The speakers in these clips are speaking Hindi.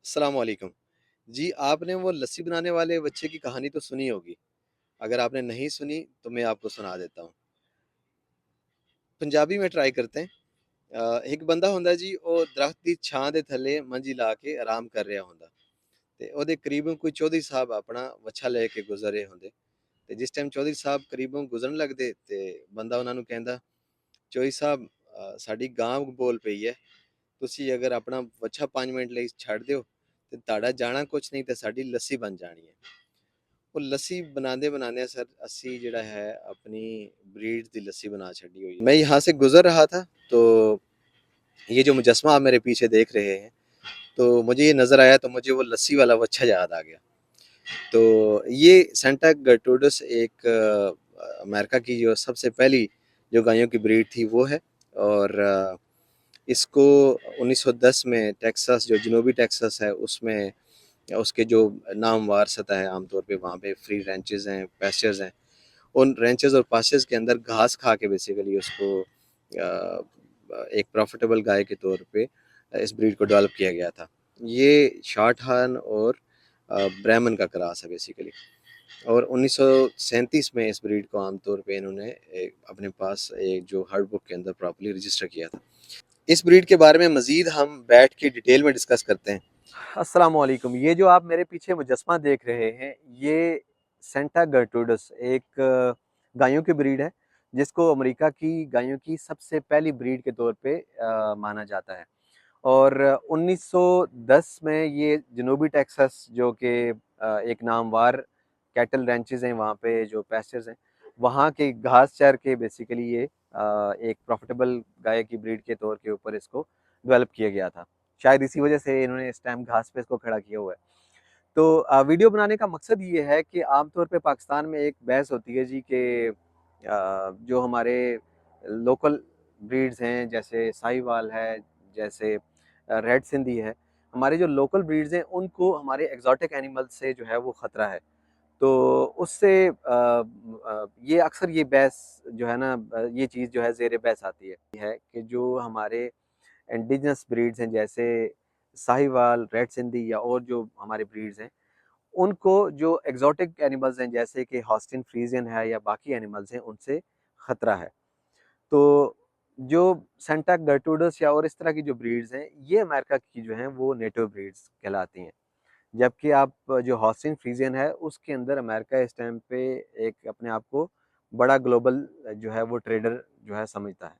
अस्सलाम वालेकुम। जी, आपने वो लस्सी बनाने वाले बच्चे की कहानी तो सुनी होगी। अगर आपने नहीं सुनी तो मैं आपको सुना देता हूँ। पंजाबी में ट्राई करते हैं। एक बंदा ਹੁੰਦਾ जी, ਉਹ ਦਰਖਤ ਦੀ ਛਾਂ ਦੇ ਥੱਲੇ ਮੰਜੀ ਲਾ ਕੇ ਆਰਾਮ ਕਰ ਰਿਹਾ ਹੁੰਦਾ ਤੇ ਉਹਦੇ ਕਰੀਬੋਂ ਕੋਈ ਚੌਧਰੀ ਸਾਹਿਬ ਆਪਣਾ ਵੱਛਾ ਲੈ ਕੇ ਗੁਜ਼ਰ ਰਹੇ ਹੁੰਦੇ ਤੇ ਜਿਸ ਟਾਈਮ ਚੌਧਰੀ ਸਾਹਿਬ ਕਰੀਬੋਂ ਗੁਜ਼ਰਨ ਲੱਗਦੇ ਤੇ ਬੰਦਾ ਉਹਨਾਂ ਨੂੰ ਕਹਿੰਦਾ, ਚੌਧਰੀ ਸਾਹਿਬ, ਸਾਡੀ ਗਾਂ ਬੋਲ ਪਈ ਹੈ, ਤੁਸੀਂ ਅਗਰ ਆਪਣਾ ਵੱਛਾ 5 ਮਿੰਟ ਲਈ ਛੱਡ ਦਿਓ ਤੇ ਤੁਹਾਡਾ ਜਾਣਾ ਕੁਛ ਨਹੀਂ ਤੇ ਸਾਡੀ ਲੱਸੀ ਬਣ ਜਾਣੀ ਹੈ। ਉਹ ਲੱਸੀ बनाते बनाते सर असी जड़ा है अपनी ब्रीड की लस्सी बना छड़ी हुई। मैं यहाँ से गुजर रहा था तो ये जो मुजस्मा आप मेरे पीछे देख रहे हैं, तो मुझे ये नज़र आया तो मुझे वो लस्सी वाला वच्छा याद आ गया। तो ये सेंटा गर्टूडस एक अमेरिका की जो सबसे पहली जो गायों की ब्रीड थी वो है। और इसको 1910 में टेक्सास, जो जनूबी टेक्सास है, उसमें उसके जो नामवार सतह है, आमतौर पे वहाँ पे फ्री रेंचेस हैं, पैस्चर्स हैं, उन रेंचेस और पास्चर्स के अंदर घास खा के बेसिकली उसको एक प्रॉफिटेबल गाय के तौर पे इस ब्रीड को डेवलप किया गया था। ये शॉर्ट हॉर्न और ब्राह्मण का क्रॉस है बेसिकली। और 1937 में इस ब्रीड को आमतौर पे इन्होंने अपने पास एक जो हर्ड बुक के अंदर प्रॉपर्ली रजिस्टर किया था। इस ब्रीड के बारे में मज़ीद हम बैठ के डिटेल में डिस्कस करते हैं। अस्सलाम वालेकुम। ये जो आप मेरे पीछे मुजस्मा देख रहे हैं, ये सेंटा गर्टूडस एक गायों की ब्रीड है, जिसको अमेरिका की गायों की सबसे पहली ब्रीड के तौर पे माना जाता है। और 1910 में ये जनूबी टेक्सास, जो कि एक नामवार कैटल रैंचेस हैं, वहाँ पे जो पैस्चर्स हैं, वहाँ के घास चर के बेसिकली ये एक प्रॉफिटेबल गाय की ब्रीड के तौर के ऊपर इसको डेवलप किया गया था। शायद इसी वजह से इन्होंने इस टाइम घास पे इसको खड़ा किया हुआ है। तो वीडियो बनाने का मकसद ये है कि आमतौर पे पाकिस्तान में एक बहस होती है जी कि जो हमारे लोकल ब्रीड्स हैं, जैसे साहिवाल है, जैसे रेड सिंधी है, हमारे जो लोकल ब्रीड्स हैं उनको हमारे एग्जॉटिक एनिमल्स से जो है वो ख़तरा है। तो उससे ये अक्सर ये बहस जो है ना, ये चीज़ जो है ज़ेर बहस आती है कि जो हमारे इंडिजिनस ब्रीड्स हैं, जैसे साहिवाल, रेड सिंधी या और जो हमारे ब्रीड्स हैं, उनको जो एग्जॉटिक एनिमल्स हैं, जैसे कि हॉस्टिन फ्रीजियन है या बाकी एनिमल्स हैं, उनसे ख़तरा है। तो जो सेंटा गर्टूडस या और इस तरह की जो ब्रीड्स हैं, ये अमेरिका की जो हैं वो नेटिव ब्रीड्स कहलाती हैं। जबकि आप जो हॉस्टिन फ्रीजियन है, उसके अंदर अमेरिका इस टाइम पे एक अपने आप को बड़ा ग्लोबल जो है वो ट्रेडर जो है समझता है।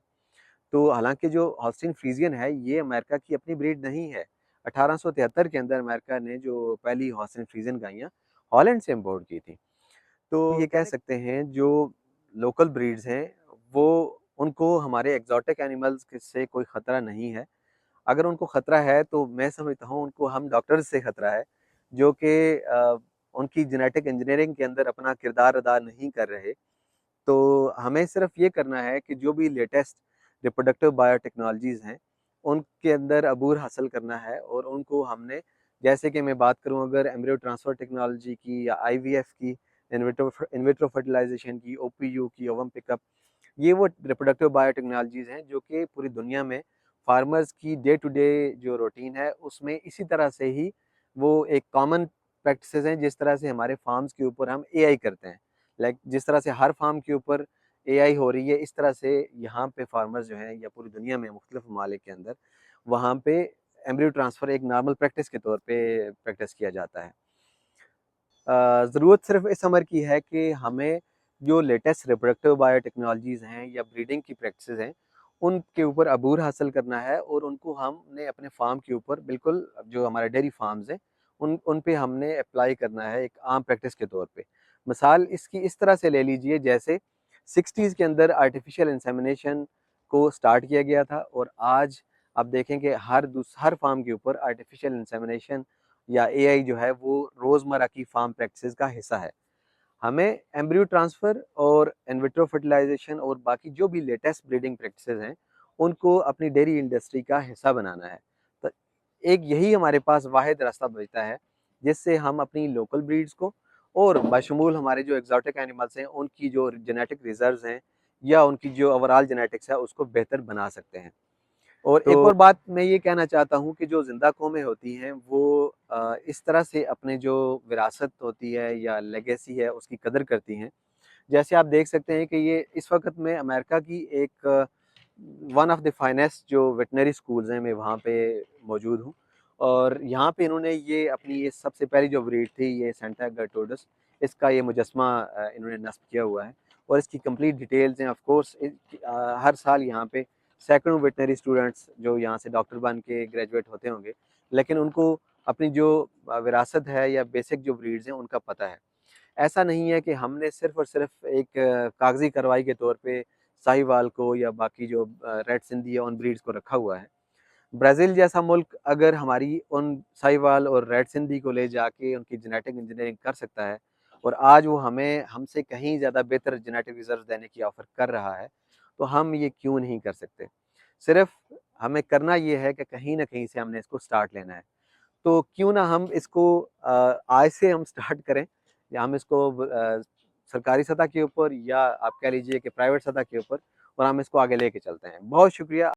तो हालांकि जो हॉस्टिन फ्रीजियन है, ये अमेरिका की अपनी ब्रीड नहीं है। 1873 के अंदर अमेरिका ने जो पहली हॉस्टिन फ्रीजियन गायें हॉलैंड से इम्पोर्ट की थी। तो ये कह सकते हैं जो लोकल ब्रीड्स हैं, वो उनको हमारे एग्जॉटिक एनिमल्स से कोई ख़तरा नहीं है। अगर उनको ख़तरा है तो मैं समझता हूँ उनको हम डॉक्टर्स से ख़तरा है, जो कि उनकी जेनेटिक इंजीनियरिंग के अंदर अपना किरदार अदा नहीं कर रहे। तो हमें सिर्फ ये करना है कि जो भी लेटेस्ट रिप्रोडक्टिव बायोटेक्नोलॉजीज़ हैं, उनके अंदर अबूर हासिल करना है और उनको हमने, जैसे कि मैं बात करूँ अगर एम्ब्रियो ट्रांसफ़र टेक्नोलॉजी की या आईवीएफ की, इन विट्रो फर्टिलाइज़ेशन की, ओपीयू की, ओवम पिकअप, ये वो रिप्रोडक्टिव बायोटेक्नोलॉजीज़ हैं जो कि पूरी दुनिया में फार्मर्स की डे टू डे जो रूटीन है, उसमें इसी तरह से ही वो एक कॉमन प्रैक्टिसेस हैं, जिस तरह से हमारे फार्म्स के ऊपर हम एआई करते हैं। लाइक जिस तरह से हर फार्म के ऊपर एआई हो रही है, इस तरह से यहाँ पे फार्मर्स जो हैं या पूरी दुनिया में मुख्तलिफ ममालिक के अंदर वहाँ पे एम्ब्रियो ट्रांसफ़र एक नॉर्मल प्रैक्टिस के तौर पे प्रैक्टिस किया जाता है। ज़रूरत सिर्फ इस अमर की है कि हमें जो लेटेस्ट रिप्रोडक्टिव बायोटेक्नोलॉजीज़ हैं या ब्रीडिंग की प्रैक्टिसेस हैं, उनके ऊपर अबूर हासिल करना है और उनको हमने अपने फार्म के ऊपर बिल्कुल, जो हमारे डेयरी फार्म्स हैं, उन पे हमने अप्लाई करना है एक आम प्रैक्टिस के तौर पे। मिसाल इसकी इस तरह से ले लीजिए, जैसे 60s के अंदर आर्टिफिशियल इंसेमिनेशन को स्टार्ट किया गया था और आज आप देखें कि हर फार्म के ऊपर आर्टिफिशियल इंसेमिनेशन या एआई जो है वो रोज़मर्रा की फार्म प्रैक्टिसेस का हिस्सा है। हमें एम्ब्रियो ट्रांसफ़र और इन विट्रो फर्टिलाइज़ेशन और बाकी जो भी लेटेस्ट ब्रीडिंग प्रैक्टिसेस हैं, उनको अपनी डेयरी इंडस्ट्री का हिस्सा बनाना है। तो एक यही हमारे पास वाहिद रास्ता बचता है, जिससे हम अपनी लोकल ब्रीड्स को और बशमूल हमारे जो एक्ज़ॉटिक एनिमल्स हैं, उनकी जो जेनेटिक रिज़र्व्स हैं या उनकी जो ओवरऑल जेनेटिक्स है, उसको बेहतर बना सकते हैं। और एक तो और बात मैं ये कहना चाहता हूँ कि जो ज़िंदा कौमें होती हैं वो इस तरह से अपने जो विरासत होती है या लेगेसी है उसकी कदर करती हैं। जैसे आप देख सकते हैं कि ये इस वक़्त मैं अमेरिका की एक वन ऑफ द फाइनेस्ट जो वेटनरी स्कूल्स हैं मैं वहाँ पे मौजूद हूँ। और यहाँ पे इन्होंने ये अपनी ये सबसे पहली जो ब्रीड थी ये सेंटा गर्टोडस, इसका ये मुजस्मा इन्होंने नस्ब किया हुआ है। और इसकी कंप्लीट डिटेल्स हैं। ऑफ कोर्स हर साल यहाँ पे सैकड़ों वेटनरी स्टूडेंट्स जो यहाँ से डॉक्टर बन के ग्रेजुएट होते होंगे, लेकिन उनको अपनी जो विरासत है या बेसिक जो ब्रीड्स हैं उनका पता है। ऐसा नहीं है कि हमने सिर्फ़ और सिर्फ़ एक कागज़ी कार्रवाई के तौर पे साहिवाल को या बाकी जो रेड सिंधी या उन ब्रीड्स को रखा हुआ है। ब्राज़ील जैसा मुल्क अगर हमारी उन साहिवाल और रेड सिंधी को ले जाके उनकी जेनेटिक इंजीनियरिंग कर सकता है और आज वो हमें हमसे कहीं ज़्यादा बेहतर जेनेटिक रिज़ल्ट देने की ऑफ़र कर रहा है, तो हम ये क्यों नहीं कर सकते? सिर्फ़ हमें करना ये है कि कहीं न कहीं से हमने इसको स्टार्ट लेना है। तो क्यों ना हम इसको आज से हम स्टार्ट करें या हम इसको सरकारी सतह के ऊपर या आप कह लीजिए कि प्राइवेट सतह के ऊपर और हम इसको आगे लेके चलते हैं। बहुत शुक्रिया।